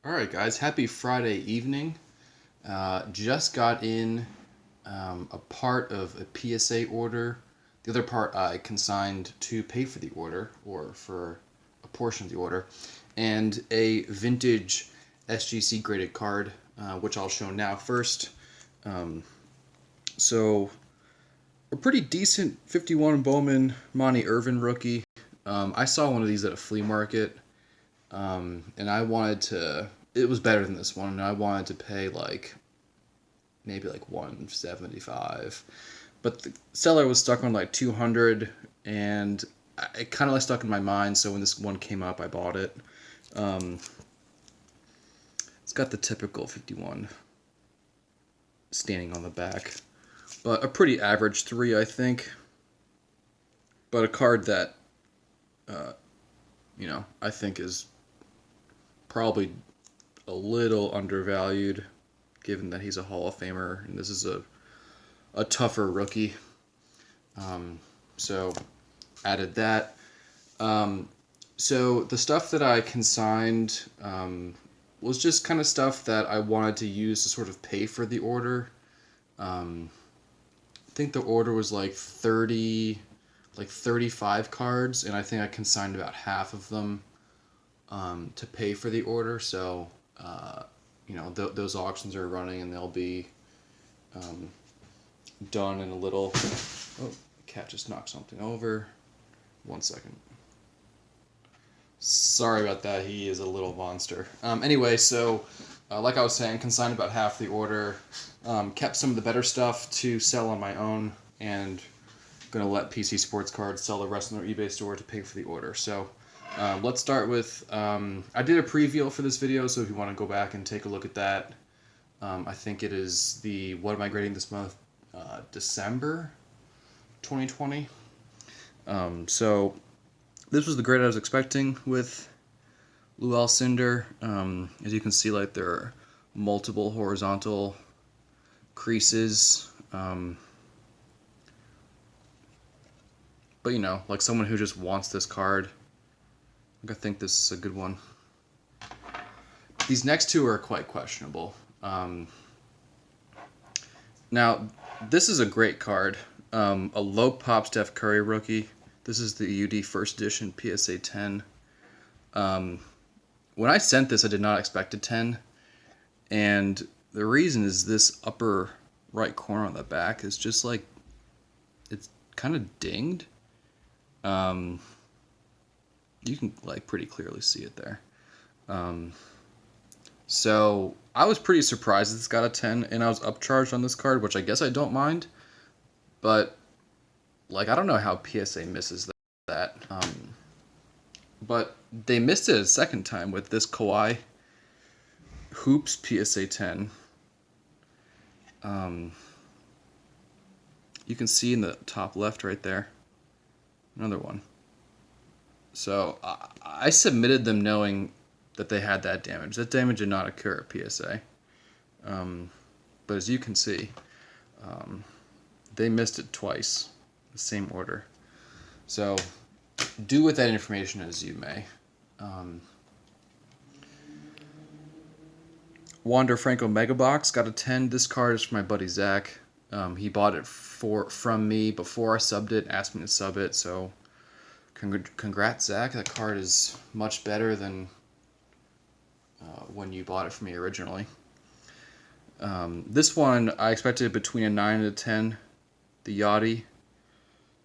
Alright guys, happy Friday evening. Just got in a part of a PSA order. The other part I consigned to pay for the order, or for a portion of the order, and a vintage SGC graded card, which I'll show now first. So, a pretty decent 51 Bowman Monty Irvin rookie. I saw one of these at a flea market. And I wanted to, it was better than this one, and I wanted to pay maybe like 175, but the seller was stuck on like 200, and it kind of like stuck in my mind, so when this one came up, I bought it. It's got the typical 51 standing on the back, but a pretty average 3, I think, but a card that, I think is probably a little undervalued, given that he's a Hall of Famer and this is a tougher rookie. So added that. So the stuff that I consigned was just kind of stuff that I wanted to use to sort of pay for the order. I think the order was like 35 cards, and I think I consigned about half of them to pay for the order. So, those auctions are running, and they'll be done in a little. Oh, cat just knocked something over. 1 second. Sorry about that. He is a little monster. Anyway, so like I was saying, consigned about half the order. Kept some of the better stuff to sell on my own, and going to let PC Sports Cards sell the rest in their eBay store to pay for the order. So let's start with, I did a preview for this video, so if you want to go back and take a look at that, I think it is the, what am I grading this month? December 2020. So this was the grade I was expecting with Lou Alcindor. As you can see, like, there are multiple horizontal creases. But, like someone who just wants this card, I think this is a good one. These next two are quite questionable. Now, this is a great card. A low pop Steph Curry rookie. This is the UD First Edition PSA 10. When I sent this, I did not expect a 10. And the reason is this upper right corner on the back is just like, it's kind of dinged. You can pretty clearly see it there. So I was pretty surprised it's got a 10, and I was upcharged on this card, which I guess I don't mind, but I don't know how PSA misses that. But they missed it a second time with this Kawhi Hoops PSA 10. You can see in the top left right there, another one. So I submitted them knowing that they had that damage. That damage did not occur at PSA. But as you can see, they missed it twice, the same order. So do with that information as you may. Wander Franco Mega Box got a 10. This card is for my buddy Zach. He bought it from me before I subbed it, asked me to sub it, so congrats, Zach. That card is much better than when you bought it from me originally. This one, I expected between a 9 and a 10. The Yachty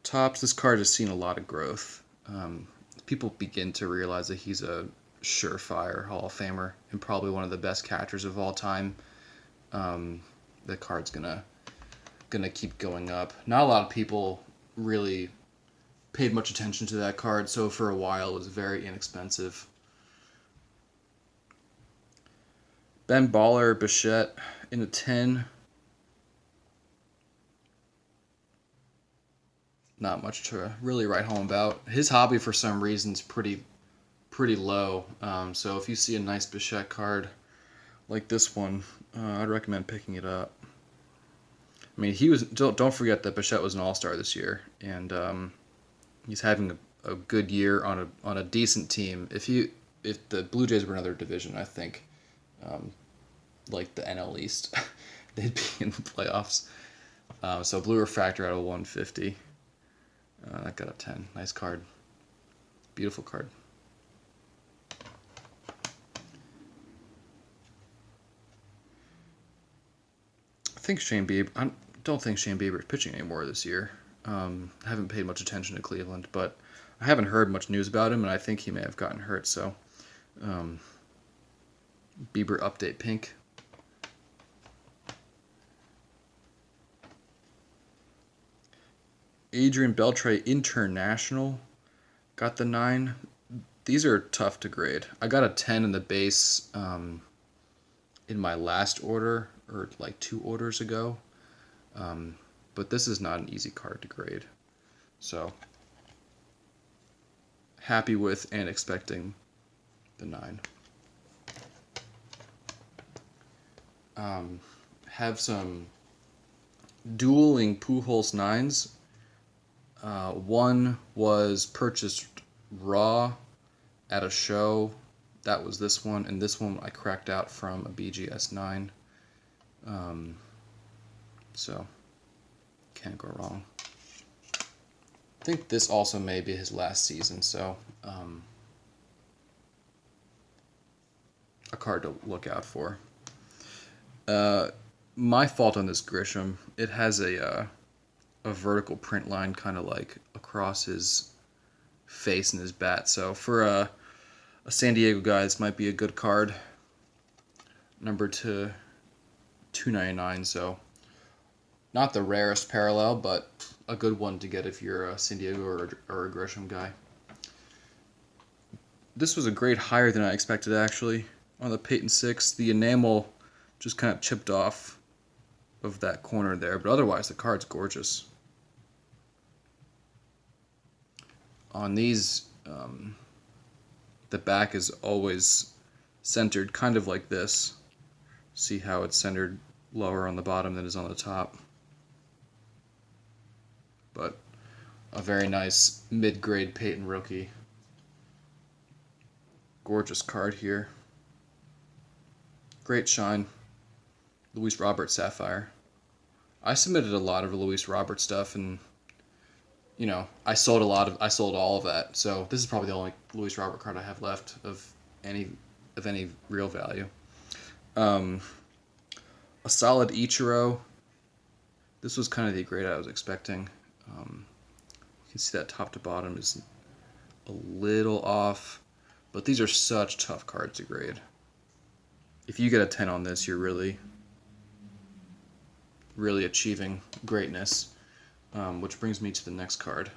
Tops, this card has seen a lot of growth. People begin to realize that he's a surefire Hall of Famer and probably one of the best catchers of all time. The card's gonna keep going up. Not a lot of people really paid much attention to that card, so for a while it was very inexpensive. Ben Baller Bichette in a 10. Not much to really write home about. His hobby, for some reason, is pretty low. So if you see a nice Bichette card like this one, I'd recommend picking it up. I mean, don't forget that Bichette was an all-star this year, and he's having a good year on a decent team. If the Blue Jays were another division, I think like the NL East. They'd be in the playoffs. So blue refractor out of 150. That got a 10. Nice card. Beautiful card. I don't think Shane Bieber is pitching anymore this year. I haven't paid much attention to Cleveland, but I haven't heard much news about him, and I think he may have gotten hurt. So, Bieber update pink. Adrian Beltre International got the 9. These are tough to grade. I got a 10 in the base in my last order, or like 2 orders ago. But this is not an easy card to grade. So, happy with and expecting the 9. Have some dueling Pujols 9s. One was purchased raw at a show. That was this one, and this one I cracked out from a BGS 9. So, can't go wrong. I think this also may be his last season, so a card to look out for. My fault on this Grisham. It has a vertical print line kind of like across his face and his bat. So for a San Diego guy, this might be a good card. Number to 299. So not the rarest parallel, but a good one to get if you're a San Diego or a Grisham guy. This was a grade higher than I expected, actually. On the Peyton 6, the enamel just kind of chipped off of that corner there, but otherwise the card's gorgeous. On these, the back is always centered kind of like this. See how it's centered lower on the bottom than it is on the top. But a very nice mid-grade Peyton rookie. Gorgeous card here. Great shine. Luis Robert Sapphire. I submitted a lot of Luis Robert stuff, and you know, I sold all of that. So this is probably the only Luis Robert card I have left of any real value. A solid Ichiro. This was kind of the grade I was expecting. You can see that top to bottom is a little off, but these are such tough cards to grade. If you get a 10 on this, you're really achieving greatness. Which brings me to the next card.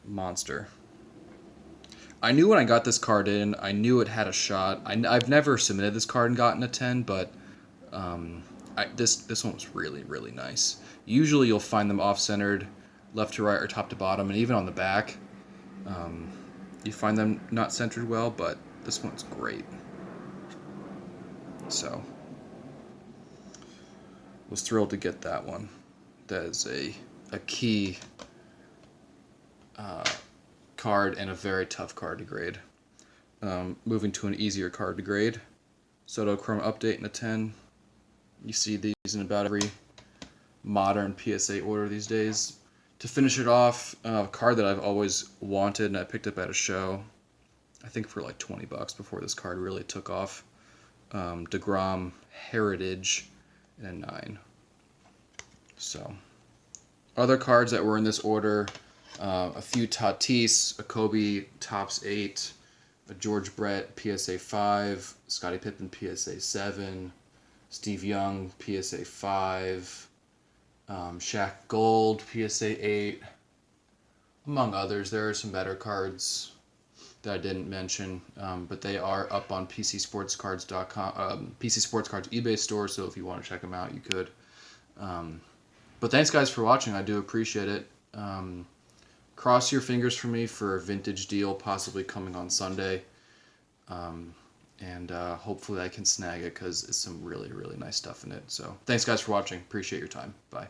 Monster. I knew when I got this card in, I knew it had a shot. I've never submitted this card and gotten a 10, but this one was really, really nice. Usually you'll find them off-centered, left to right or top to bottom, and even on the back, you find them not centered well, but this one's great. So, was thrilled to get that one. That is a key card and a very tough card to grade. Moving to an easier card to grade. Soto Chrome Update in a 10. You see these in about every modern PSA order these days. To finish it off, a card that I've always wanted and I picked up at a show, I think for like $20 before this card really took off. DeGrom Heritage in a 9. So, other cards that were in this order, a few Tatis, a Kobe Topps 8, a George Brett PSA 5, Scottie Pippen PSA 7, Steve Young PSA 5, Shaq Gold PSA 8, among others. There are some better cards that I didn't mention, but they are up on PCSportsCards.com, PC Sports Cards eBay store, so if you want to check them out, you could. But thanks, guys, for watching. I do appreciate it. Cross your fingers for me for a vintage deal possibly coming on Sunday. And hopefully I can snag it because it's some really, really nice stuff in it. So thanks, guys, for watching. Appreciate your time. Bye.